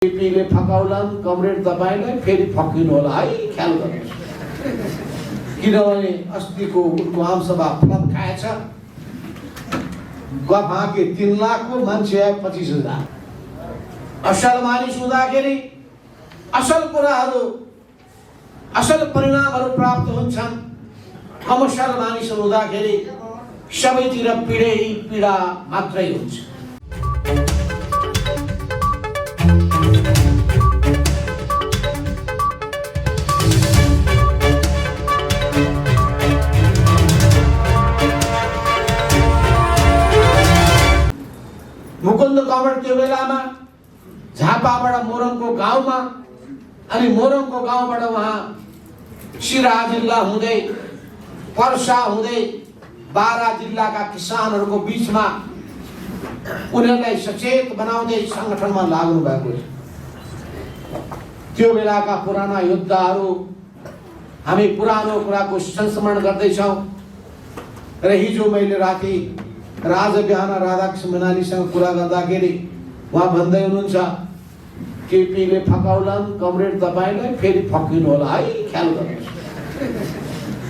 केपीले फकाउलान् comrade तपाईलाई फेरि फकिनु होला है, ख्याल गर्नुहोस्। किनभने अस्तिको उनको आमसभा फ्लप खाएछ। गफाके 3 लाखको मान्छे आए 25,000। असल मानिस हुँदाखेरि असल कुराहरू असल परिणामहरू प्राप्त हुन्छन्। कमर्सियल मानिस हुँदाखेरि सबैतिर पीडा मात्रै हुन्छ। मुकुन्द कमर त्यो बेलामा झापाबाट मोरङको गाउँमा अनि मोरङको गाउँबाट उहाँ सिरा जिल्ला हुँदै पर्सा हुँदै 12 जिल्लाका किसानहरूको बीचमा उनीहरूलाई सचेत बनाउँदै संगठनमा लाग्नु भएको छ। त्यो बेलाका पुराना योद्धाहरू हामी पुरानो कुराको संस्मरण गर्दैछौँ। र हिजो मैले राति बिहान राधाकृष्ण मैनालीसँग कुरा गर्दाखेरि उहाँ भन्दै हुनुहुन्छ केपीले फकाउलान् कमरेड तपाईलाई फेरि फकिनु होला है, ख्याल गर्नुहोस्।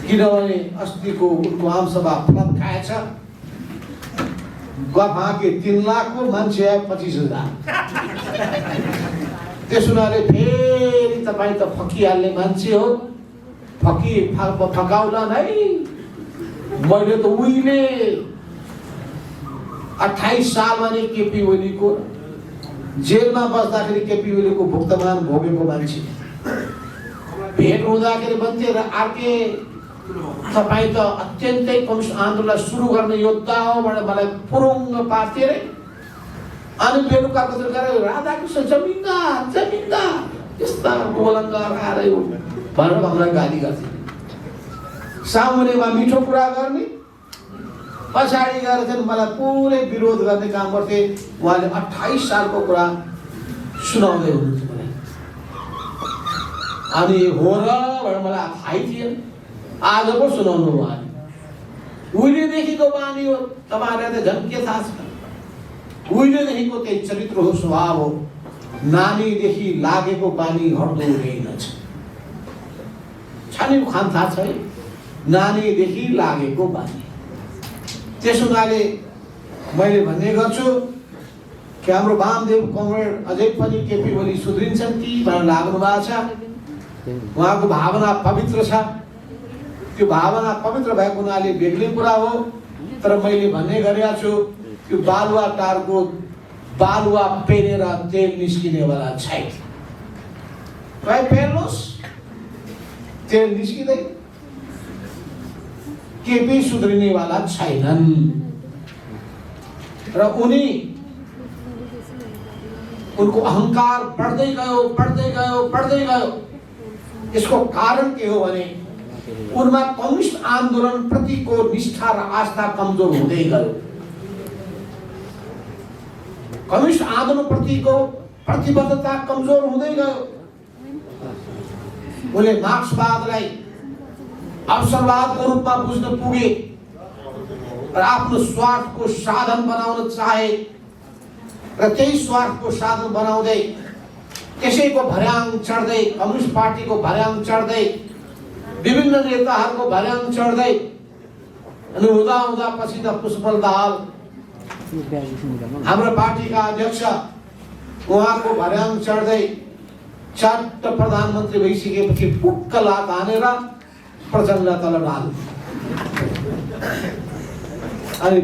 किनभने अस्तिको उनको आमसभा फ्लप खाएछ। गफाके 3 लाखको मान्छे आए 25,000। त्यस हुनाले फेरि तपाईँ त फकिहाल्ने मान्छे हो, फकाउलान् है। मैले त उहिले 28 सालमा नै केपी ओलीको जेलमा बस्दाखेरि केपी ओलीको भुक्तमान भोगेको मान्छे भेट हुँदाखेरि भन्थे र आर्के तपाईँ त अत्यन्तै कम्युनिस्ट आन्दोलन सुरु गर्ने योद्धा हो भनेर मलाई पुरुङ्ग पार्थे रे। अनि बेलुका कतै गरे राधाकृष्ण जमिनदार यस्ता गोलङ्गार आएर भनेर हामीलाई गाली गर्थे। सामुन्नेमा मिठो कुरा गर्ने पछाडि गएर चाहिँ मलाई पुरै विरोध गर्ने काम गर्थे। उहाँले 28 सालको कुरा सुनाउँदै हुनुहुन्छ मलाई। अनि हो र भनेर मलाई थाहै थिएन, आज पो सुनाउनु उहाँले। उहिलेदेखिको बानी हो, तपाईँहरूलाई त झन् के थाहा छ। उहिलेदेखिको त्यही चरित्र हो, स्वभाव हो। नानीदेखि लागेको बानी हट्दो रहेनछ। छानी खान थाहा छ है, नानीदेखि लागेको बानी। त्यस हुनाले मैले भन्ने गर्छु कि हाम्रो वामदेव कमरेड अझै पनि केपी ओली सुध्रिन्छन् कि भनेर लाग्नु भएको छ। उहाँको भावना पवित्र छ। त्यो भावना पवित्र भएको हुनाले बेग्लै कुरा हो। तर मैले भन्ने गरेको छु कि बालुवा टारको बालुवा पेरेर तेल निस्किनेवाला छैन। तपाईँ पेर्नुहोस्, तेल निस्किँदैन। केपी सुध्रिनेवाला छैनन् र उनको अहंकार बढ्दै गयो। यसको कारण के हो भने उनमा कम्युनिस्ट आन्दोलन प्रतिको निष्ठा र आस्था कमजोर हुँदै गयो। कम्युनिस्ट आन्दोलन प्रतिको प्रतिबद्धता कमजोर हुँदै गयो। उनले मार्क्सवादलाई अवसरवादको रूपमा बुझ्न पुगे र आफ्नो स्वार्थको साधन बनाउन चाहे र त्यही स्वार्थको साधन बनाउँदै त्यसैको भर्याङ चढ्दै कम्युनिस्ट पार्टीको भर्याङ चढ्दै विभिन्न नेताहरूको भर्याङ चढ्दै अनि हुँदा पछि त पुष्पल दाहाल हाम्रो पार्टीका अध्यक्ष उहाँको भर्याङ चढ्दै चट्ट प्रधानमन्त्री भइसकेपछि पुक्क लात हानेर प्रचण्ड तल डाल। अनि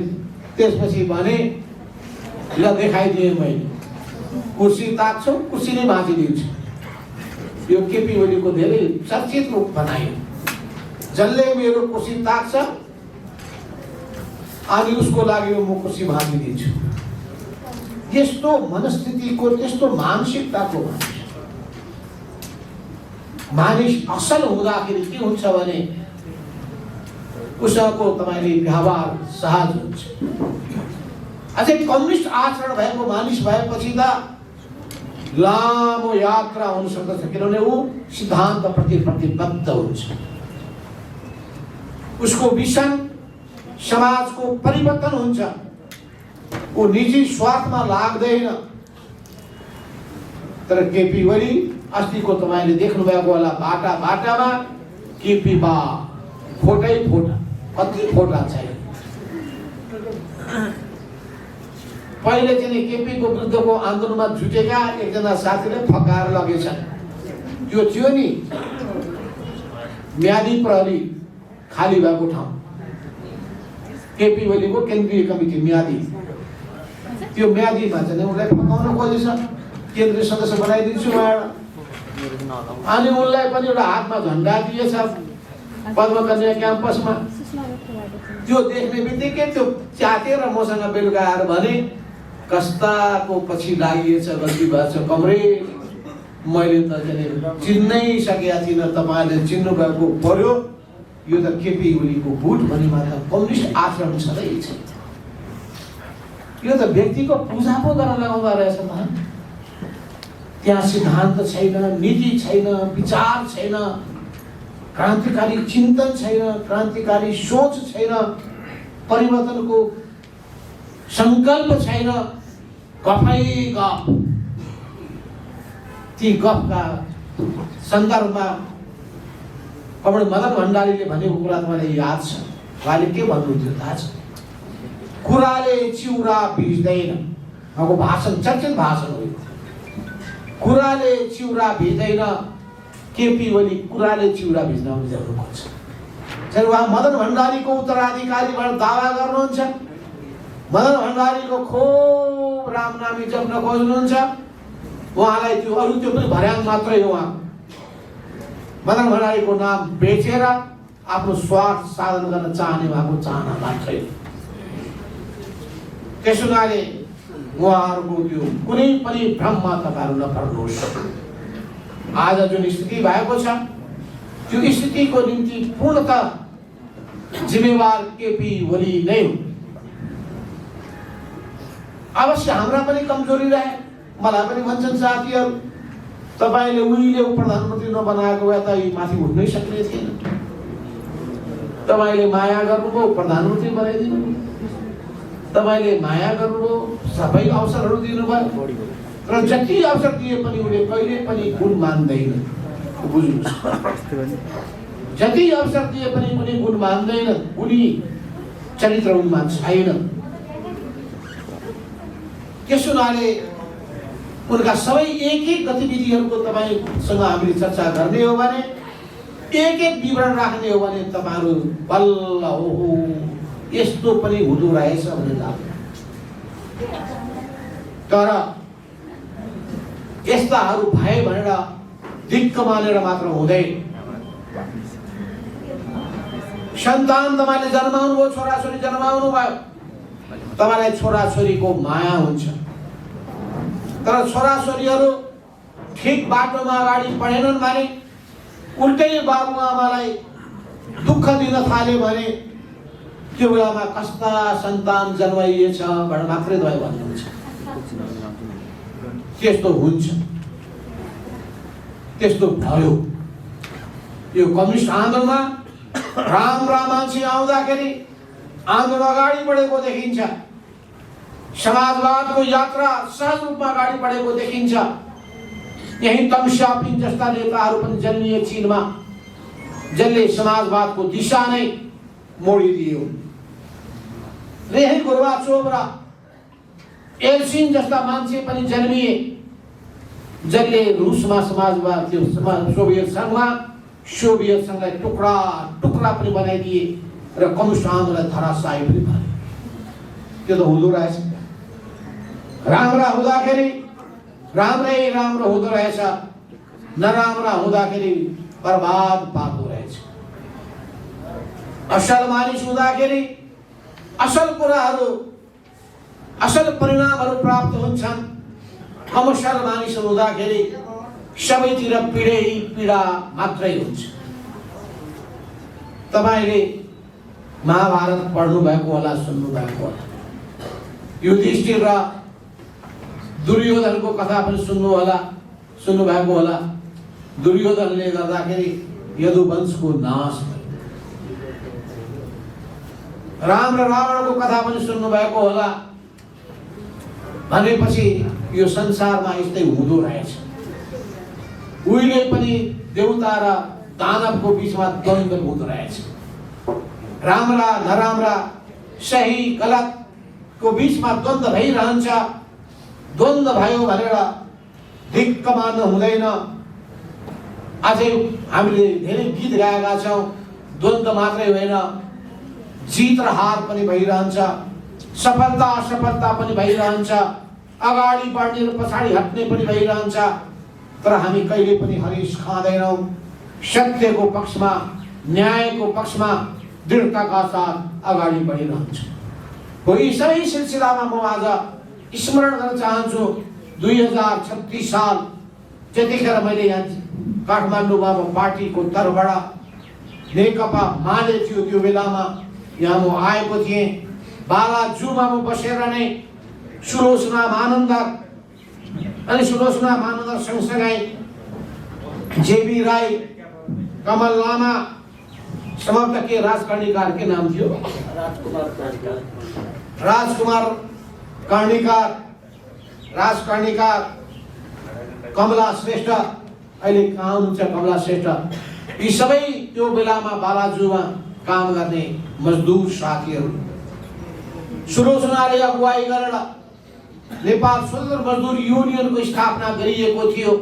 त्यसपछि भने ल देखाइदिएँ मैले कुर्सी ताक्छु, कुर्सी नै भाँचिदिन्छु। यो केपी ओलीको धेरै चर्चित रूप बनायो। जसले मेरो कुर्सी ताक्छ अनि उसको लागि म कुर्सी भाँचिदिन्छु। यस्तो मनस्थितिको, त्यस्तो मानसिकताको मानिस असल हुँदाखेरि के हुन्छ भने उसको तपाईले व्यवहार सहज हुन्छ। अझै कम्युनिस्ट आचरण भएको मानिस भएपछि त लामो यात्रा हुन सक्दछ, किनभने ऊ सिद्धान्त प्रति प्रतिबद्ध हुन्छ। उसको विजन समाजको परिवर्तन हुन्छ। ऊ निजी स्वार्थमा लाग्दैन। तर केपी ओली अस्तिको तपाईले देख्नु भएको होला बाटामा केपी बा फोटै फोटा, कति फोटा छैन। पहिले चाहिँ केपी को विरुद्धको आन्दोलनमा जुटेका एकजना साथीले फकाएर लगेछन्। त्यो थियो नि म्यादी प्रहरी खाली भएको ठाउँ, केपी ओलीको केन्द्रीय कमिटी म्यादी, त्यो म्यादीमा चाहिँ उनलाई फकाउन खोजेछ, केन्द्रीय सदस्य बनाइदिन्छु अनि उनलाई पनि एउटा हातमा झन्डा दिएछ पद्मकन्या क्याम्पसमा। त्यो देख्ने बित्तिकै त्यो च्यातेर मसँग बेलुका आएर भने कस्ताको पछि लागिएछ, गल्ती भएछ कमरे, मैले त चिन्नै सकेका थिइनँ, तपाईँले चिन्नु भएको पर्यो, यो त केपी ओलीको बुट भने मात्र कम्युनिस्ट आचरण छँदै छैन। यो त व्यक्तिको पूजा पो गर्न लगाउँदो रहेछ त। त्यहाँ सिद्धान्त छैन, नीति छैन, विचार छैन, क्रान्तिकारी चिन्तन छैन, क्रान्तिकारी सोच छैन, परिवर्तनको संकल्प छैन, गफै गफ। ती गफका सन्दर्भमा कमरेड मदन भण्डारीले भनेको कुरा तपाईँलाई याद छ। उहाँले के भन्नुहुन्थ्यो थाहा छ? कुराले चिउरा भिज्दैन, उहाँको भाषण चर्चित भाषण हो। कुराले चिउरा भिज्दैन, केपी ओली कुराले चिउरा भिज्न जरुर खोज्छ। उहाँ मदन भण्डारीको उत्तराधिकारीबाट दावा गर्नुहुन्छ, मदन भण्डारीको खूब रामनामी जप्न खोज्नुहुन्छ। उहाँलाई त्यो अरू त्यो पनि भर्याङ मात्रै हो। उहाँ मदन भण्डारीको नाम बेचेर आफ्नो स्वार्थ साधन गर्न चाहने उहाँको चाहना मात्रै हो। त्यसो हुनाले उहाँहरूको त्यो कुनै पनि भ्रममा तपाईँहरू नपर्नुहोस्। आज जुन स्थिति भएको छ त्यो स्थितिको निम्ति पूर्णतः जिम्मेवार केपी ओली नै हो। अवश्य हाम्रा पनि कमजोरी रहे, मलाई पनि भन्छन् साथीहरू तपाईले उहिले प्रधानमन्त्री नबनाएको भए त माथि उठ्नै सक्ने थिएन। तपाईले माया गर्नुभयो, प्रधानमन्त्री बनाइदिनु, तपाईले माया गर्नुभयो, सबै अवसरहरू दिनुभयो, र जति अवसर दिए पनि उनले कहिले पनि गुण मान्दैन। बुझ्नुहोस्, जति अवसर दिए पनि उनी गुण मान्दैन, उनी चरित्र उनमा छैन। त्यसो हुनाले उनका सबै एक एक गतिविधिहरूको तपाईसँग हामीले चर्चा गर्ने हो भने, एक एक विवरण राख्ने हो भने तपाईहरू बल्ल हो यस्तो पनि हुँदो रहेछ भन्ने लाग्छ। तर यस्ताहरू भए भनेर दिक्क मानेर मात्र हुँदैन। सन्तान तपाईले जन्माउनु भयो, छोराछोरी जन्माउनु भयो, तपाईलाई छोराछोरीको माया हुन्छ। तर छोराछोरीहरू ठिक बाटोमा अगाडि बढेनन् भने, उल्टै बाबुआमालाई दुःख दिन थाले भने त्यो बेलामा कस्ता सन्तान जन्माइएछ भनेर मात्रै तपाईँ भन्नुहुन्छ। त्यस्तो हुन्छ, त्यस्तो भयो। यो कम्युनिस्ट आन्दोलनमा राम्रा मान्छे आउँदाखेरि आन्दोलन अगाडि बढेको देखिन्छ, समाजवादको यात्रा सहज रूपमा अगाडि बढेको देखिन्छ। यही तम सियापिङ जस्ता नेताहरू पनि जन्मिए चीनमा, जसले समाजवादको दिशा नै मोडिदियो। र यही गोर्बाचोभ र एल्सिन जस्ता मान्छे पनि जन्मिए, जसले रुसमा समाजवाद थियो, सोभियत संघलाई टुक्रा टुक्रा पनि बनाइदिए र कम्युनिस्ट आन्दोलनलाई धराशायी पनि पारे। त्यो त हुँदो रहेछ। राम्रा हुँदाखेरि राम्रै राम्रो हुँदो रहेछ, नराम्रा हुँदाखेरि बर्बाद पार्दो रहेछ। असल मानिस हुँदाखेरि असल कुराहरू, असल परिणामहरू प्राप्त हुन्छन्। कमर्सियल मानिस हुँदाखेरि सबैतिर पीडै पीडा मात्रै हुन्छ। तपाईले महाभारत पढ्नु भएको होला, सुन्नु भएको होला। युधिष्ठिर र दुर्योधनको कथा पनि सुन्नु भएको होला। दुर्योधनले गर्दाखेरि यदुवंशको नाश भयो। राम र रावणको कथा पनि सुन्नु भएको होला। भनेपछि यो संसारमा यस्तै हुँदो रहेछ। उहिले पनि देवता र दानवको बीचमा द्वन्द्व हुँदो रहेछ। राम्रा नराम्रा, सही गलतको बीचमा द्वन्द्व भइरहन्छ। द्वन्द्व भयो भनेर दिक्क मान्नु हुँदैन। अझै हामीले धेरै गीत गाएका छौँ। द्वन्द्व मात्रै होइन, जित र हार पनि भइरहन्छ, सफलता असफलता पनि भइरहन्छ, अगाडि बढ्ने र पछाडि हट्ने पनि भइरहन्छ। तर हामी कहिले पनि हरिस खाँदैनौँ। सत्यको पक्षमा, न्यायको पक्षमा दृढताका साथ अगाडि बढिरहन्छौँ। हो यी सबै सिलसिलामा म आज स्मरण गर्न चाहन्छु 2036 साल त्यतिखेर मैले यहाँ काठमाडौँमा पार्टीको तर्फबाट नेकपा माले थियो। त्यो बेलामा यहाँ म आएको थिएँ। बालाजुमा म बसेर नै सुलोचना मानन्दर अनि सुलोचना मानन्दर सँगसँगै जेबी राई, कमल लामा, समाप्त के राजकर्णिकार के नाम थियो, राजकर्णिकार, कमला श्रेष्ठ, अहिले कहाँ हुनुहुन्छ कमला श्रेष्ठ। यी सबै त्यो बेलामा बालाजुमा काम गर्ने मजदुर साथीहरू। सुलोचनाले अगुवाई गरेर नेपाल स्वतन्त्र मजदुर युनियनको स्थापना गरिएको थियो।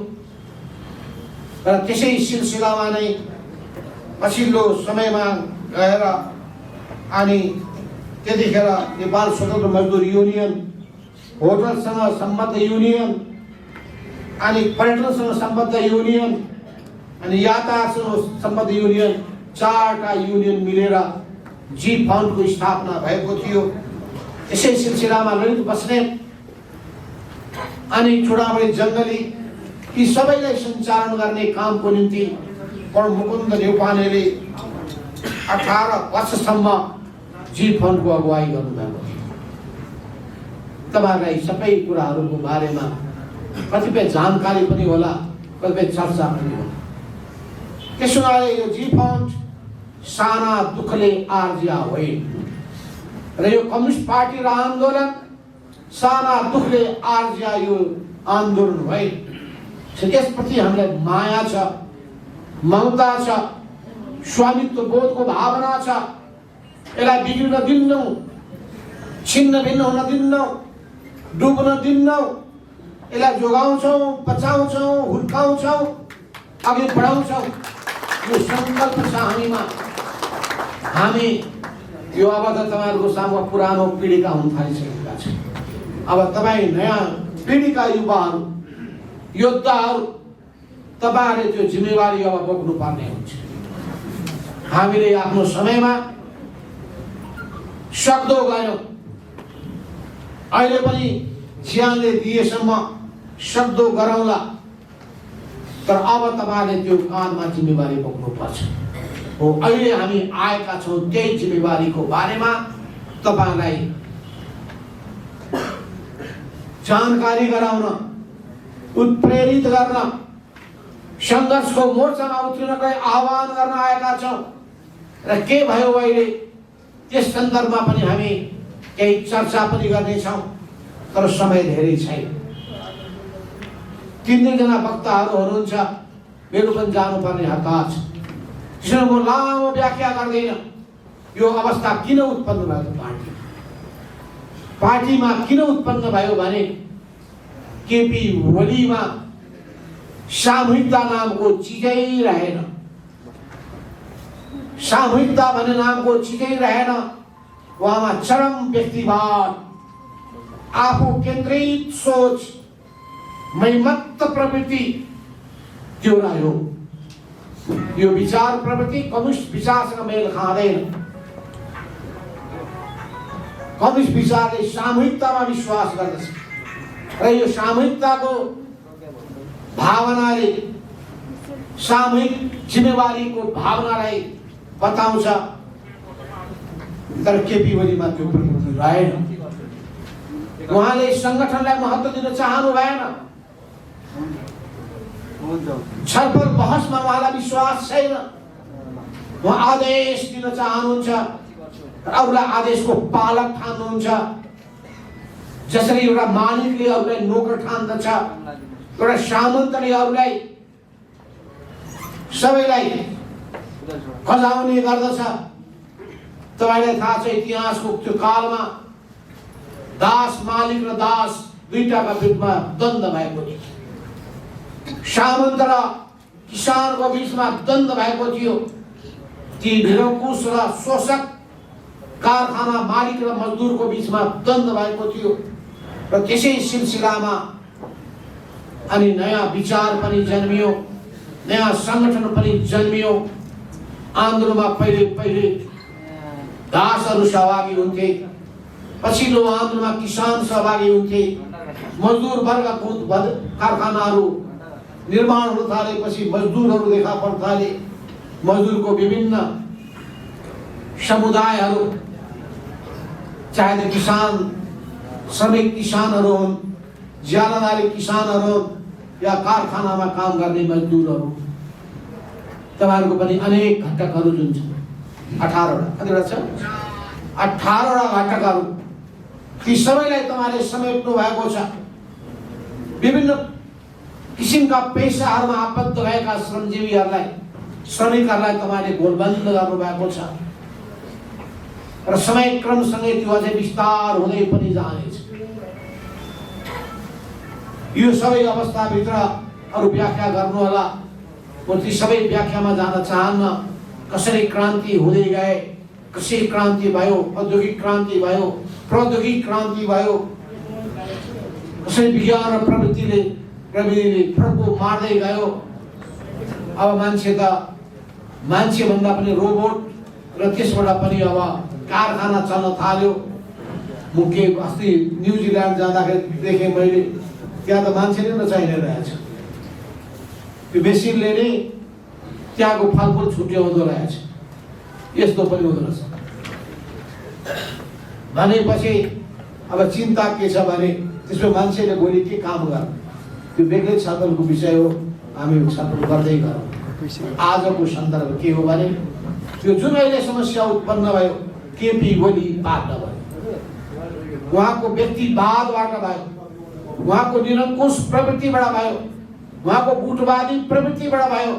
र त्यसै सिलसिलामा नै पछिल्लो समयमा गएर अनि त्यतिखेर नेपाल स्वतन्त्र मजदुर युनियन, होटलसँग सम्बद्ध युनियन, अनि पर्यटनसँग सम्बद्ध युनियन, अनि यातायातसँग सम्बद्ध युनियन, 4टा युनियन मिलेर जी फन्डको स्थापना भएको थियो। यसै सिलसिलामा ललित बस्नेत अनि चुडामणि जङ्गली यी सबैलाई सञ्चालन गर्ने कामको निम्ति मुकुन्द नेउपानेले 18 वर्षसम्म जी फन्डको अगुवाई गर्नुभएको थियो। तपाईँहरूलाई सबै कुराहरूको बारेमा कतिपय जानकारी पनि होला, कतिपय चर्चा पनि होला। त्यसो भए यो जी फन्ड साना दुःखले आर्जिया होइन र यो कम्युनिस्ट पार्टी र आन्दोलन साना दुःखले आर्जिया यो आन्दोलन होइन। त्यसप्रति हामीलाई माया छ, ममता छ, स्वामित्व बोधको भावना छ। यसलाई बिग्रिन दिन्नौँ, छिन्न भिन्न हुन दिन्नौँ, डुब्न दिन्नौँ। यसलाई जोगाउँछौँ, बचाउँछौँ, हुर्काउँछौँ, अघि बढाउँछौँ। यो सङ्कल्प छ हामीमा। हामी यो अब त तपाईँहरूको सामु पुरानो पिँढीका हुन थालिसकेका छौँ। अब तपाईँ नयाँ पिँढीका युवाहरू, योद्धाहरू, तपाईँहरूले त्यो जिम्मेवारी अब बोक्नुपर्ने हुन्छ। हामीले आफ्नो समयमा सक्दो गयौँ, अहिले पनि ज्यानले दिएसम्म सक्दो गरौँला। तर अब तपाईँहरूले त्यो काँधमा जिम्मेवारी बोक्नुपर्छ। हो अहिले हामी आएका छौँ त्यही जिम्मेवारीको बारेमा तपाईँलाई जानकारी गराउन, उत्प्रेरित गर्न, सङ्घर्षको मोर्चामा उत्रिनका आह्वान गर्न आएका छौँ। र के भयो अहिले त्यस सन्दर्भमा पनि हामी केही चर्चा पनि गर्नेछौँ। तर समय धेरै छैन। 3 जना वक्ताहरू हुनुहुन्छ, मेरो पनि जानुपर्ने हतार छ। त्यसैले म लामो व्याख्या गर्दैन। यो अवस्था किन उत्पन्न भयो पार्टीमा किन उत्पन्न भयो भने केपी ओलीमा सामूहिकता नामको चिजै रहेन। सामूहिकता भन्ने नामको चिजै रहेन। उहाँमा चरम व्यक्तिवाद, आफू केन्द्रित सोच, मैमत्त प्रवृत्ति त्यो रह्यो। यो विचार प्रवृत्ति कम्युनिस्ट विचारसँग मेल खाँदैन। कम्युनिस्ट विचारले सामूहिकतामा विश्वास गर्दछ र यो सामूहिकताको भावनाले, सामूहिक जिम्मेवारीको भावनालाई बताउँछ। तर केपी ओलीमा त्यो प्रवृत्ति रहेन। उहाँले सङ्गठनलाई महत्त्व दिन चाहनु भएन। छलफल बहसमा उहाँलाई विश्वास छैन। उहाँ आदेश दिन चाहनुहुन्छ, अरूलाई आदेशको पालक ठान्नुहुन्छ। जसरी एउटा मालिकले अरूलाई नोकर ठान्दछ, एउटा सामन्तले अरूलाई सबैलाई खजाउने गर्दछ। तपाईलाई थाहा छ इतिहासको त्यो कालमा दास मालिक र दास दुईटाका बिचमा द्वन्द्व भएको थियो। सामन्त र किसानको बिचमा द्वन्द्व भएको थियो। ती निरङ्कुश र शोषक कारखाना मालिक र मजदुरको बिचमा द्वन्द्व भएको थियो। र त्यसै सिलसिलामा अनि नयाँ विचार पनि जन्मियो, नयाँ संगठन पनि जन्मियो। आन्दोलनमा पहिले दासहरू सहभागी हुन्थे, पछिल्लो आन्दोलनमा किसान सहभागी हुन्थे, मजदुर वर्गको कारखानाहरू निर्माण हुन थालेपछि मजदुरहरू देखा पर्न थाले। मजदुरको विभिन्न समुदायहरू, चाहे त किसान श्रमिक किसानहरू हुन्, ज्यालादारी किसानहरू हुन्, या कारखानामा काम गर्ने मजदुरहरू, तपाईहरुको पनि अनेक घटकहरू जुन छ 18वटा कतिवटा छ 18वटा घटकहरू, ती सबैलाई तपाईले समेट्नु भएको छ। विभिन्न किसिमका पेशाहरूमा आबद्ध भएका श्रमजीवीहरूलाई, श्रमिकहरूलाई तपाईले गोलबन्द गर्नु भएको छ। र समय क्रमसँगै त्यो अझै विस्तार हुँदै पनि जानेछ। यो सबै अवस्थाभित्र अरु व्याख्या गर्नु होला। म ती सबै व्याख्यामा जान चाहन्न। कसरी क्रान्ति हुँदै गए, कसरी क्रान्ति भयो, औद्योगिक क्रान्ति भयो, प्रौद्योगिक क्रान्ति भयो, कसरी विज्ञान र प्रविधिले फड्को मार्दै गयो। अब मान्छे भन्दा पनि रोबोट र त्यसबाट पनि अब कारखाना चल्न थाल्यो। मुख्य अस्ति न्युजिल्यान्ड जाँदाखेरि देखेँ मैले, त्यहाँ त मान्छे नै नचाहिने रहेछ। त्यो मेसिनले नै त्यहाँको फलफुल छुट्याउँदो रहेछ। यस्तो पनि हुँदो रहेछ। भनेपछि अब चिन्ता के छ भने त्यसमा मान्छेले भोलि के काम गर्नु, त्यो बेग्लै छलफलको विषय हो। हामी छलफल गर्दै गरौँ। आजको सन्दर्भ के हो भने त्यो जुन अहिले समस्या उत्पन्न भयो केपी ओलीबाट भयो, उहाँको व्यक्तिवादबाट भयो, उहाँको निरङ्कुश प्रवृत्तिबाट भयो, उहाँको गुटवादी प्रवृत्तिबाट भयो।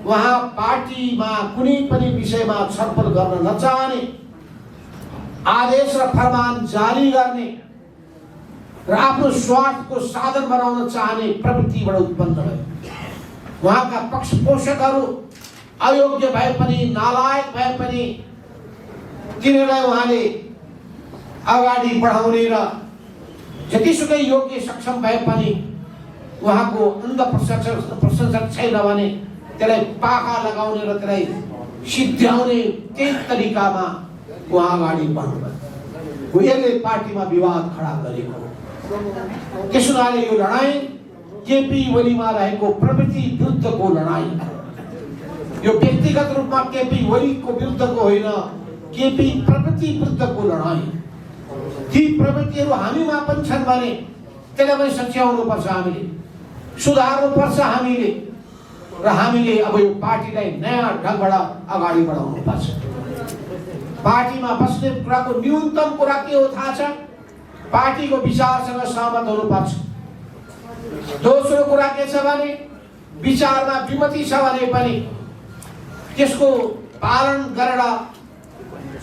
उहाँ पार्टीमा कुनै पनि विषयमा छलफल गर्न नचाहने, आदेश र फरमान जारी गर्ने र आफ्नो स्वार्थको साधन बनाउन चाहने प्रवृत्तिबाट उत्पन्न भयो। उहाँका पक्षपोषकहरू अयोग्य भए पनि, नालायक भए पनि तिनीहरूलाई उहाँले अगाडि बढाउने र जतिसुकै योग्य सक्षम भए पनि उहाँको अन्ध प्रशंसक छैन भने त्यसलाई पाखा लगाउने र त्यसलाई सिद्ध्याउने त्यही तरिकामा उहाँ अगाडि बढ्नुभयो। यसले पार्टीमा विवाद खडा गरेको हो। त्यस हुनाले यो लडाईँ केपी ओलीमा रहेको प्रवृत्ति विरुद्धको लडाईँ, यो व्यक्तिगत रूपमा केपी ओलीको विरुद्धको होइन, केपी प्रवृत्ति विरुद्धको लडाईँ। ती प्रवृत्तिहरू हामीमा पनि छन् भने त्यसलाई पनि सच्याउनु पर्छ, हामीले सुधार्नु पर्छ हामीले। र हामीले अब यो पार्टीलाई नयाँ ढङ्गबाट अगाडि बढाउनु पर्छ। पार्टीमा बस्ने कुराको न्यूनतम कुरा के हो थाहा छ? पार्टीको विचारसँग सहमत हुनुपर्छ। दोस्रो कुरा के छ भने विचारमा विमति छ भने पनि त्यसको पालन गरेर,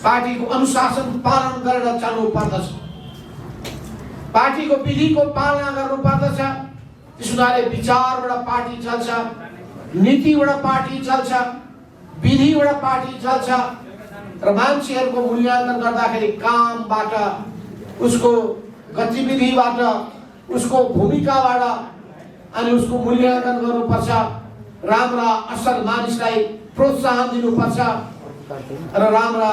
पार्टीको अनुशासन पालन गरेर चल्नु पर्दछ। पार्टीको विधिको पालना गर्नु पर्दछ। त्यस हुनाले विचारबाट पार्टी चल्छ, नीतिबाट पार्टी चल्छ, विधिबाट पार्टी चल्छ। र मान्छेहरूको मूल्याङ्कन गर्दाखेरि कामबाट, उसको गतिविधिबाट, उसको भूमिकाबाट अनि उसको मूल्याङ्कन गर्नुपर्छ। राम्रा असल मानिसलाई प्रोत्साहन दिनुपर्छ र राम्रा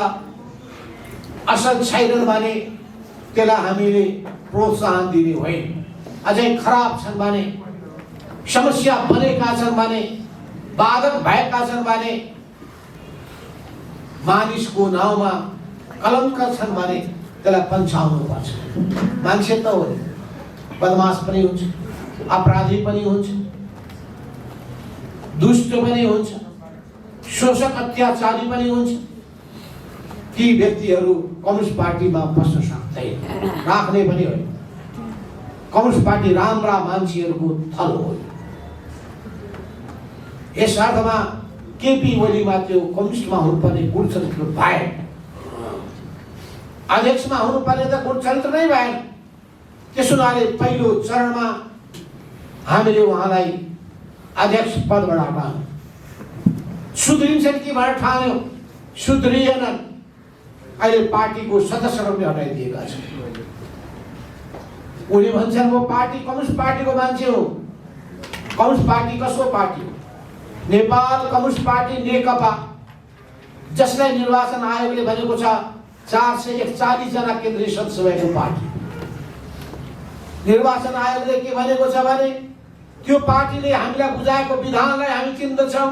असल छैनन् भने त्यसलाई हामीले प्रोत्साहन दिने होइन। अझै खराब छन् भने, समस्या बनेका छन् भने, बाधक भएका छन् भने, मानिसको नाउँमा कलङ्क छन् भने त्यसलाई पन्छाउनु पर्छ। मान्छे त हो, बदमास पनि हुन्छ, अपराधी पनि हुन्छ, दुष्ट पनि हुन्छ, शोषक अत्याचारी पनि हुन्छ। ती व्यक्तिहरू कम्युनिस्ट पार्टीमा बस्न सक्दैन, राख्ने पनि होइन। कम्युनिस्ट पार्टी राम्रा मान्छेहरूको थलो हो। यस अर्थमा केपी ओलीमा त्यो कम्युनिस्टमा हुनुपर्ने गुण चरित्र भएन, अध्यक्षमा हुनुपर्ने त गुण चरित्र नै भएन। त्यसो हुनाले पहिलो चरणमा हामीले उहाँलाई अध्यक्ष पदबाट हटायौँ। सुध्रिन्छन् कि भनेर ठान्यौँ, सुध्रिएनन्। अहिले पार्टीको सदस्यहरू पनि हटाइदिएका छन्। उनी भन्छन् म पार्टी कम्युनिस्ट पार्टीको मान्छे हो। कम्युनिस्ट पार्टी कसको पार्टी हो? नेपाल कम्युनिस्ट पार्टी नेकपा, जसलाई निर्वाचन आयोगले भनेको छ 441 जना केन्द्रीय सदस्य भएको पार्टी। निर्वाचन आयोगले के भनेको छ भने त्यो पार्टीले हामीलाई बुझाएको विधानलाई हामी चिन्दछौँ।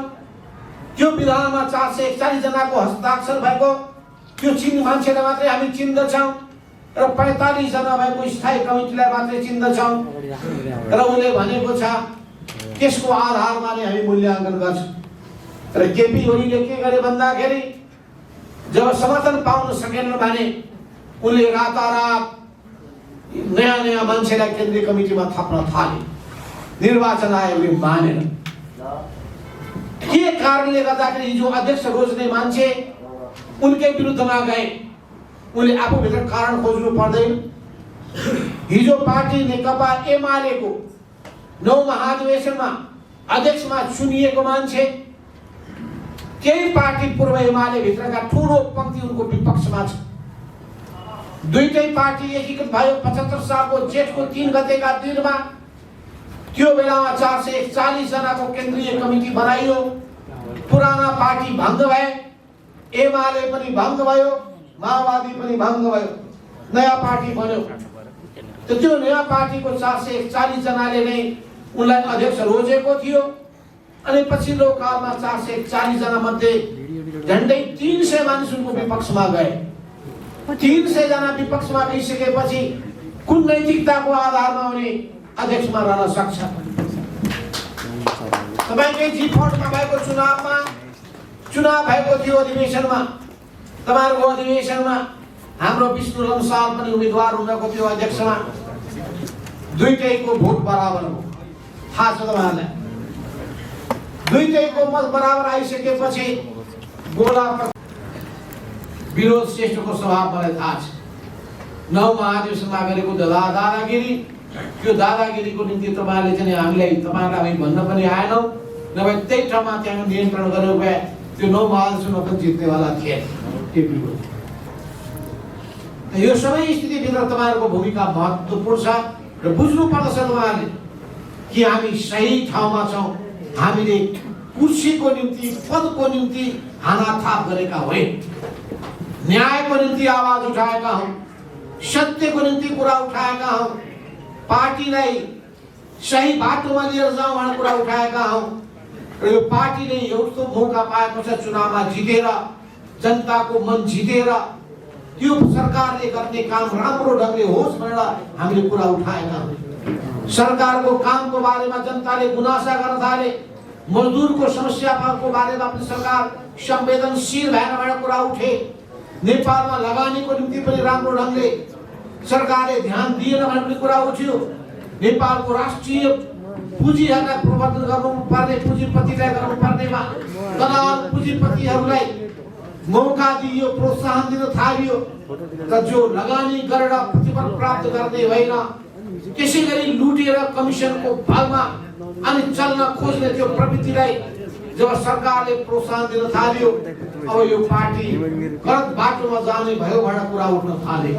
त्यो विधानमा 441 जनाको हस्ताक्षर भएको त्यो चिन्ह मान्छेलाई मात्रै हामी चिन्दछौँ र 45 जना भएको स्थायी कमिटीलाई मात्रै चिन्दछौँ र उनले भनेको छ त्यसको आधारमा नै हामी मूल्याङ्कन गर्छौँ। र केपी ओलीले के गरे भन्दाखेरि जब समर्थन पाउन सकेनन् भने उनले रातारात नयाँ मान्छेलाई केन्द्रीय कमिटीमा थप्न थाले। निर्वाचन आयोगले मानेन। के कारणले गर्दाखेरि हिजो अध्यक्ष रोज्ने मान्छे उनकै विरुद्धमा गए। उनले आफूभित्र कारण खोज्नु पर्दैन। हिजो पार्टी नेकपा एमालेको 9 महाधिवेशनमा अध्यक्षमा चुनिएको मान्छे केही पार्टी पूर्व एमाले भित्रका ठुलो पंक्ति उनको विपक्षमा छ। दुईटै पार्टी एकीकृत भयो 75 सालको जेठको 3 गतेका दिनमा। त्यो बेलामा 441 जनाको केन्द्रीय कमिटी बनाइयो। पुराना पार्टी भङ्ग भए, एमाले पनि भङ्ग भयो, माओवादी पनि भङ्ग भयो, नयाँ पार्टी बन्यो। त्यो नयाँ पार्टीको 441 जनाले नै उनलाई अध्यक्ष रोजेको थियो। अनि पछिल्लो कालमा 441 जना मध्ये झन्डै 300 मानिस उनको विपक्षमा गए। 300 जना विपक्षमा गइसकेपछि कुन नैतिकताको आधारमा उनी अध्यक्षमा रहन सक्छ? तपाईकै जिफोर्टमा भएको चुनाव भएको थियो अधिवेशनमा। तपाईहरुको अधिवेशनमा हाम्रो विष्णु लम्साल पनि उम्मेदवार हुनको थियो अध्यक्षमा। दुईटैको भोट बराबर हो, थाहा छ तपाईहरुलाई। दुईटैको मत बराबर आइसकेपछि गोला विरोध श्रेष्ठको स्वभाव मलाई थाहा छ। 9 महाधिवेशनमा गरेको दादागिरी, त्यो दादागिरीको निम्ति तपाईहरुले चाहिँ हामीलाई तपाईहरुलाई हामी भन्न पनि आएनौ, नभए त्यही ठाउँमा त्यहाँ नियन्त्रण गरेको भए त्यो 9 महाधिवेशनमा पनि जित्नेवाला थिए। यो सबै स्थितिभित्र तपाईहरुको भूमिका महत्त्वपूर्ण छ र बुझ्नु पर्दछ तपाईहरुले कि हामी सही ठाउँमा छौं। हामीले कुर्सीको निम्ति, पदको निम्ति हानाथाप गरेका होइन। न्यायको निम्ति आवाज उठाएका हौं, सत्यको निम्ति कुरा उठाएका हौं, पार्टीलाई सही बाटोमा लिएर जाउँ भन्ने कुरा उठाएका हौं। र यो पार्टीले यस्तो मौका पाएको छ चुनावमा जितेर, जनताको मन जितेर त्यो सरकारले गर्ने काम राम्रो ढंगले होस् भनेर हामीले कुरा उठाएका हौं। सरकारको कामको बारेमा जनताले गुनासा गर्न थाले। मजदुरको समस्याको बारेमा पनि सरकार संवेदनशील भएर भनेर कुरा उठे। नेपालमा लगानीको निम्ति पनि राम्रो ढंगले सरकारले ध्यान दिएन भन्ने पनि कुरा उठ्यो। नेपालको राष्ट्रिय पुँजीहरूलाई प्रवर्धन गर्नुपर्ने, पुँजीपतिलाई गर्नुपर्नेमा दलाल पुँजीपतिहरूलाई मौका दिइयो, प्रोत्साहन दिन थालियो। र जो लगानी गरेर प्रतिफल प्राप्त गर्ने होइन, त्यसैगरी लुटेर कमिसनको भागमा अनि चल्न खोज्ने त्यो प्रवृत्तिलाई जब सरकारले प्रोत्साहन दिन थाल्यो, अब यो पार्टी गलत बाटोमा जाने भयो भनेर कुरा उठ्न थाले।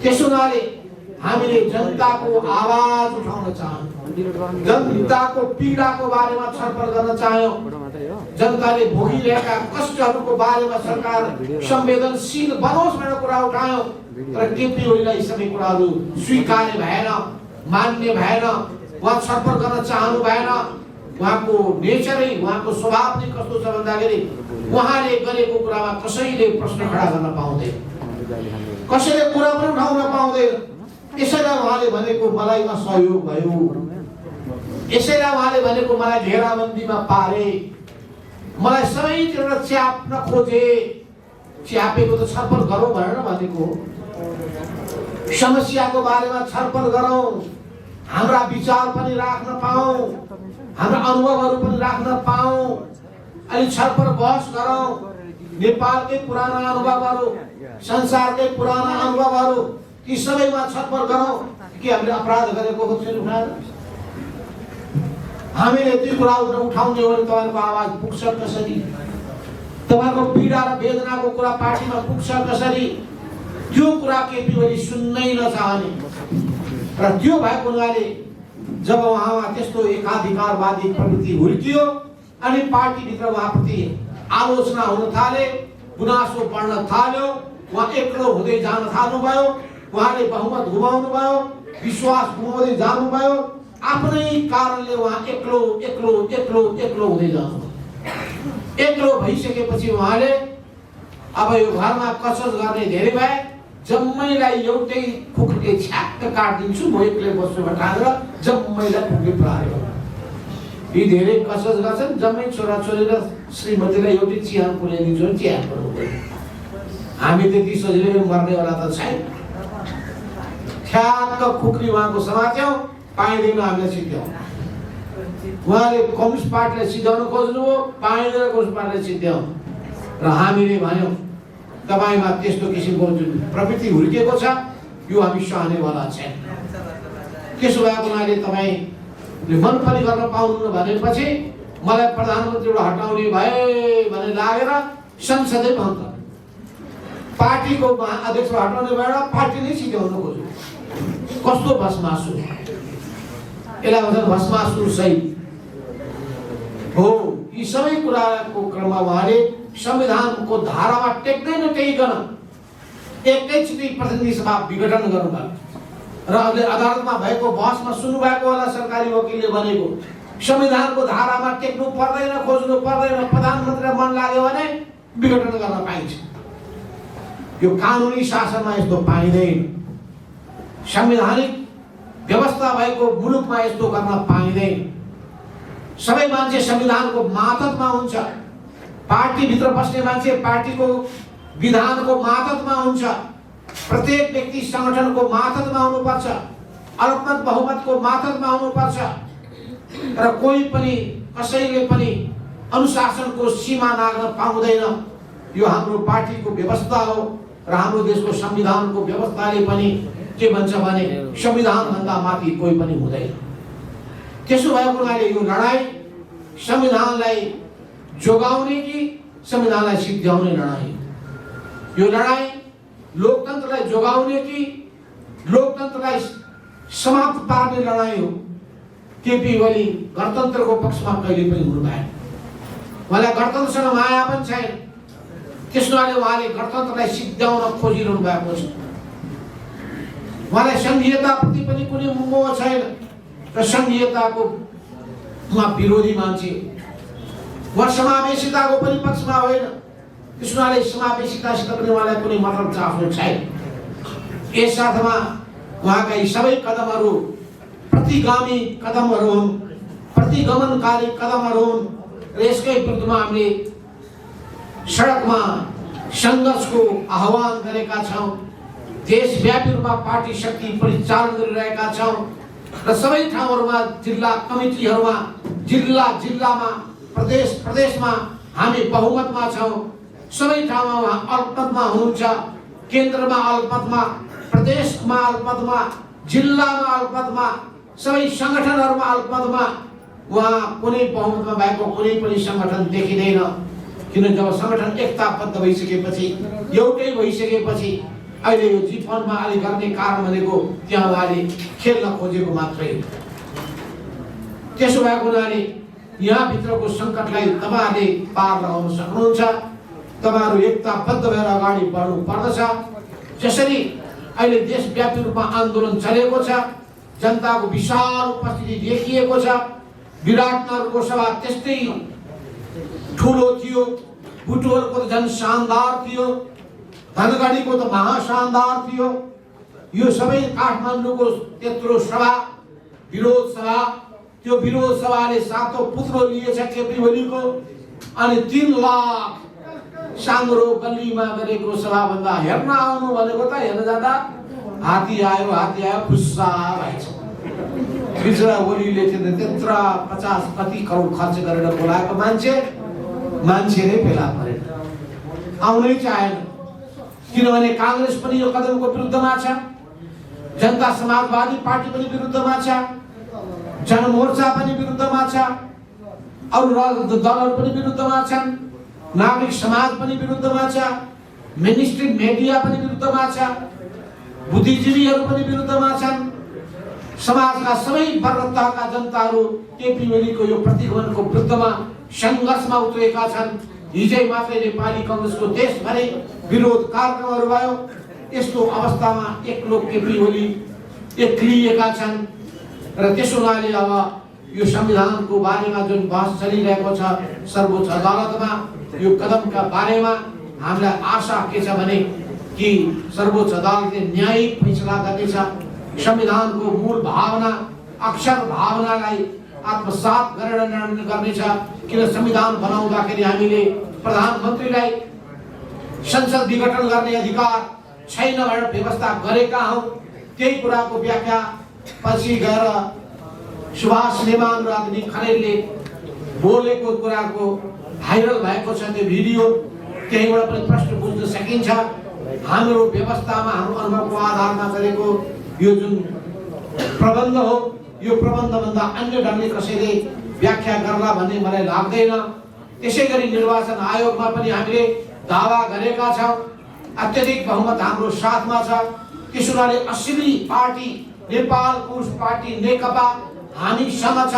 त्यसो हुनाले हामीले जनताको आवाज उठाउन चाहन्छौँ, जनताको पीडाको बारेमा छलफल गर्न चाह्यौँ, जनताले भोगिरहेका कष्टहरूको बारेमा सरकार संवेदनशील बनोस् भनेर कुरा उठायौँ। तर केपी ओलीलाई सबै कुराहरू स्वीकार्य भएन, मान्य भएन, उहाँ छलफल गर्न चाहनु भएन। उहाँको नेचरै, उहाँको स्वभाव नै कस्तो छ भन्दाखेरि उहाँले गरेको कुरामा कसैले प्रश्न खडा गर्न पाउँदैन, कसैले कुरा पनि उठाउन पाउँदैन। यसैलाई उहाँले भनेको मलाई असहयोग भयो, यसैलाई उहाँले भनेको मलाई घेराबन्दीमा पारे, मलाई सबैतिर च्याप्न खोजे। च्यापेको त छलफल गरौँ भनेर भनेको हो। समस्याको बारेमा छलफल गरौँ, हाम्रा विचार पनि राख्न पाऊँ, हाम्रा अनुभवहरू पनि राख्न पाऊँ, अलि छलफल बहस गरौँ। नेपालकै पुराना अनुभवहरू, संसारकै पुराना अनुभवहरू, ती सबैमा छलफल गरौँ कि हामीले अपराध गरेको हो कि उठाएर हामीले ती कुराहरू उठाउने हो भने तपाईँको आवाज पुग्छ कसरी? तपाईँको पीडा र वेदनाको कुरा पार्टीमा पुग्छ कसरी? त्यो कुरा केपी ओली सुन्नै नचाहने र त्यो भएको हुनाले जब उहाँमा त्यस्तो एकाधिकारवादी प्रवृत्ति हुर्कियो अनि पार्टीभित्र उहाँप्रति आलोचना हुन थाले, गुनासो बढ्न थाल्यो, उहाँ एक्लो हुँदै जान थाल्नुभयो, उहाँले बहुमत गुमाउनु भयो, विश्वास गुमाउँदै जानुभयो, आफ्नै कारणले उहाँ एक्लो एक्लो एक्लो एक्लो हुँदै जानुभयो। एक्लो भइसकेपछि उहाँले अब यो घरमा कसरत गर्ने धेरै भए, जम्मैलाई एउटै खुकुरीले छ्याक्क काटिदिन्छु, म एक्लै बस्छु भनेर जम्मैलाई खुकुरी प्रहार। यी धेरै कसरत गर्छन्, जम्मै छोराछोरी र श्रीमतीलाई एउटै चिहान पुर्याइदिन्छु भने चिहान पुर्याउनु। हामी त्यति सजिलै मर्नेवाला त छैन। ठ्याक्क खुकुरी उहाँको समात्यौँ, पाइँदैन हामीलाई सिद्ध्याउँ। उहाँले कम्युनिस्ट पार्टीलाई सिद्ध्याउन खोज्नुभयो, पाइँदैन कम्युनिस्ट पार्टीलाई सिद्ध्याउँ। र हामीले भन्यौँ तपाईँमा त्यस्तो किसिमको जुन प्रवृत्ति हुर्किएको छ यो हामी सहनेवाला छैन। त्यसो भएको हुनाले तपाईँले मन पनि गर्न पाउनु भनेपछि मलाई प्रधानमन्त्रीबाट हटाउने भए भन्ने लागेर संसदै बन्द, पार्टीको अध्यक्ष हटाउने भएर पार्टी नै सिद्ध्याउन खोज्यो। कस्तो भस्मासुर! यसलाई भन्छ भस्मासुर सही हो। यी सबै कुराको क्रममा उहाँले संविधानको धारामा टेक्दै नटेकिकन एकैचोटि प्रतिनिधि सभा विघटन गर्नुभयो र अहिले अदालतमा भएको बहसमा सुन्नुभएको होला सरकारी वकिलले भनेको संविधानको धारामा टेक्नु पर्दैन, खोज्नु पर्दैन, प्रधानमन्त्रीलाई मन लाग्यो भने विघटन गर्न पाइन्छ। यो कानुनी शासनमा यस्तो पाइँदैन। संवैधानिक व्यवस्था भएको मुलुकमा यस्तो गर्न पाइँदैन। सबै मान्छे संविधानको मातहतमा हुन्छ। पार्टीभित्र बस्ने मान्छे पार्टीको विधानको मातहतमा हुन्छ। प्रत्येक व्यक्ति संगठनको मातहतमा हुनुपर्छ, अल्पमत बहुमतको मातहतमा हुनुपर्छ र कोही पनि कसैले पनि अनुशासनको सीमा नाग्न पाउँदैन। यो हाम्रो पार्टीको व्यवस्था हो र हाम्रो देशको संविधानको व्यवस्थाले पनि के भन्छ भने संविधानभन्दा माथि कोही पनि हुँदैन। त्यसो भएको हुनाले यो लडाई संविधानलाई जोगाउने कि संविधानलाई सिद्ध्याउने लडाई, यो लडाई लोकतन्त्रलाई जोगाउने कि लोकतन्त्रलाई समाप्त पार्ने लडाई हो। केपी ओली गणतन्त्रको पक्षमा कहिले पनि हुनु भएन। उहाँलाई गणतन्त्रसँग माया पनि छैन। त्यसो भएर उहाँले गणतन्त्रलाई सिद्ध्याउन खोजिरहनु भएको छ। उहाँलाई संघीयताप्रति पनि कुनै मोह छैन र संघीयताको उहाँ विरोधी मान्छे। उहाँ समावेशिताको पनि पक्षमा होइन। त्यसो हुनाले समावेशितासित पनि उहाँलाई कुनै मतलब चाख्नु छैन। यस साथमा उहाँका यी सबै कदमहरू प्रतिगामी कदमहरू हुन्, प्रतिगमनकारी कदमहरू हुन् र यसकै विरुद्धमा हामीले सडकमा सङ्घर्षको आह्वान गरेका छौँ। देशव्यापी रूपमा पार्टी शक्ति परिचालन गरिरहेका छौँ र सबै ठाउँहरूमा जिल्ला कमिटीहरूमा जिल्लामा प्रदेशमा हामी बहुमतमा छौँ। सबै ठाउँमा अल्पमतमा हुनुहुन्छ, केन्द्रमा अल्पमतमा, प्रदेशमा अल्पमतमा, जिल्लामा अल्पमतमा, सबै सङ्गठनहरूमा अल्पमतमा। उहाँ कुनै बहुमतमा भएको कुनै पनि सङ्गठन देखिँदैन। किन जब सङ्गठन एकताबद्ध भइसकेपछि, एउटै भइसकेपछि अहिले यो जीवनमा अलि गर्ने कारण भनेको त्यहाँ उहाँले खेल्न खोजेको मात्रै हो। त्यसो भएको हुनाले यहाँभित्रको सङ्कटलाई तपाईँहरूले पार लगाउन सक्नुहुन्छ। तपाईँहरू एकताबद्ध भएर अगाडि बढ्नु पर्दछ। जसरी अहिले देशव्यापी रूपमा आन्दोलन चलेको छ, जनताको विशाल उपस्थिति देखिएको छ। विराटनगरको सभा त्यस्तै ठुलो थियो, बुटवलको त झन् शानदार थियो, धनगढीको त महाशानदार थियो। यो सबै काठमाडौँको त्यत्रो सभा, विरोध सभा, त्यो विरोध सभाले सातौं पुत्रो लिएछ केपी ओलीको। अनि 3 लाख साङ्ग्रो गल्लीमा गरेको सभाभन्दा हेर्न आउनु भनेको त हेर्न जाँदा हात्ती आयो खुस्सा भएछ। बिचरा ओलीले त्यत्र 50 कति करोड खर्च गरेर बोलाएको मान्छे मान्छेले फेला परेन, आउनै चाहेन। किनभने कांग्रेस पनि यो कदमको विरुद्धमा छ, जनता समाजवादी पार्टी पनि विरुद्धमा छ, जनमोर्चा पनि विरुद्धमा छ, अरू राजनीतिक दलहरू पनि विरुद्धमा छन्, नागरिक समाज पनि विरुद्धमा छ, मेनस्ट्रिम मिडिया पनि विरुद्धमा छ, बुद्धिजीवीहरू पनि विरुद्धमा छन्। समाजका सबै वर्गका जनताहरू केपी ओलीको यो प्रतिगमनको विरुद्धमा संघर्षमा उत्रेका छन्। हिजै मात्रै नेपाली कांग्रेसको देशभरि विरोध कार्यक्रमहरू भयो। यस्तो अवस्थामा एक्लो केपी ओली एक्लिएका छन् र त्यसो हुनाले अब यो संविधानको बारेमा जुन बहस चलिरहेको छ सर्वोच्च अदालतमा, यो कदमका बारेमा हामीलाई आशा के छ भने कि सर्वोच्च अदालतले न्यायिक फैसला गर्नेछ, संविधानको मूल भावना अक्षर भावनालाई आत्मसात गरेर निर्णय गर्नेछ। किन संविधान बनाउँदाखेरि हामीले प्रधानमन्त्रीलाई संसद विघटन गर्ने अधिकार छैन भनेर व्यवस्था गरेका हौं। त्यही कुराको व्याख्या पछि गएर सुभाष नेमान र अग्नि खरेलले बोलेको कुराको भाइरल भएको छ त्यो भिडियो, त्यहीबाट पनि प्रश्न बुझ्न सकिन्छ। हाम्रो व्यवस्थामा हाम्रो अनुभवको आधारमा चलेको यो जुन प्रबन्ध हो, यो प्रबन्धभन्दा अन्य ढङ्गले कसैले व्याख्या गर्ला भन्ने मलाई लाग्दैन। त्यसैगरी निर्वाचन आयोगमा पनि हामीले दावा गरेका छौं, अत्यधिक बहुमत हाम्रो साथमा छ। त्यसो हुनाले असली पार्टी नेपाल कम्युनिस्ट पार्टी नेकपा हामीसँग छ।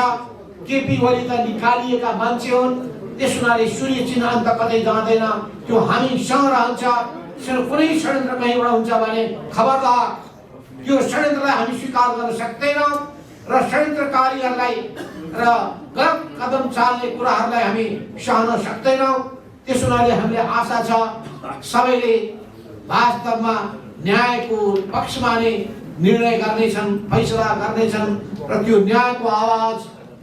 केपी ओली त निकालिएका मान्छे हुन्, त्यसो हुनाले सूर्य चिन्ह अन्त कतै जाँदैन, त्यो हामीसँग रहन्छ। कुनै षड्यन्त्र कहीँबाट हुन्छ भने खबरदार, त्यो षड्यन्त्रलाई हामी स्वीकार गर्न सक्दैनौँ र षड्यन्त्रकारीहरूलाई र गलत कदम चाल्ने कुराहरूलाई हामी सहन सक्दैनौँ। त्यसो हुनाले हामीले आशा छ सबैले वास्तवमा न्यायको पक्षमा नै निर्णय गर्नेछन्, फैसला गर्नेछन् र त्यो न्यायको आवाज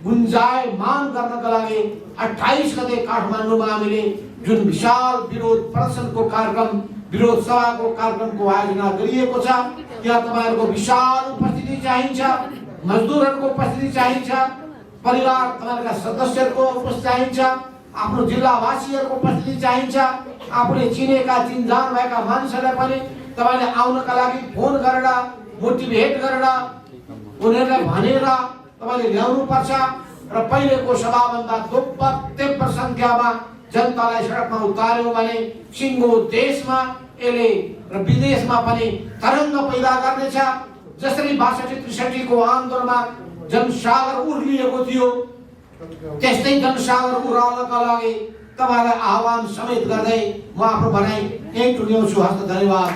गुन्जायमान गर्नका लागि 28 गते काठमाडौँमा हामीले जुन विशाल विरोध प्रदर्शनको कार्यक्रम, विरोध सभाको कार्यक्रमको आयोजना गरिएको छ। त्यहाँ तपाईहरुको विशाल उपस्थिति चाहिन्छ, मजदुरहरूको उपस्थिति चाहिन्छ, परिवार तपाईहरुका सदस्यहरूको उपस्थिति चाहिन्छ, आफ्नो जिल्लावासीहरूको उपस्थिति चाहिन्छ, आफूले चिनेका चिनजान भएका मानिसहरूलाई पनि तपाईले आउनका लागि फोन गरेर मोटिभेट गरेर उनीहरूलाई भनेर तपाईले ल्याउनु पर्छ र पहिलेको सभाभन्दा दोब्बर संख्यामा जनतालाई सडकमा उतार्यो भने सिङ्गो देशमा यसले र विदेशमा पनि तरङ्ग पैदा गर्नेछ। जसरी 62-63 को आन्दोलनमा जनसागर उर्लिएको थियो, त्यस्तै जनसागर उराल्नका लागि तपाईलाई आह्वान समेत गर्दै म आफ्नो भनाइ यही टुङ्ग्याउँछु। हस्त धन्यवाद।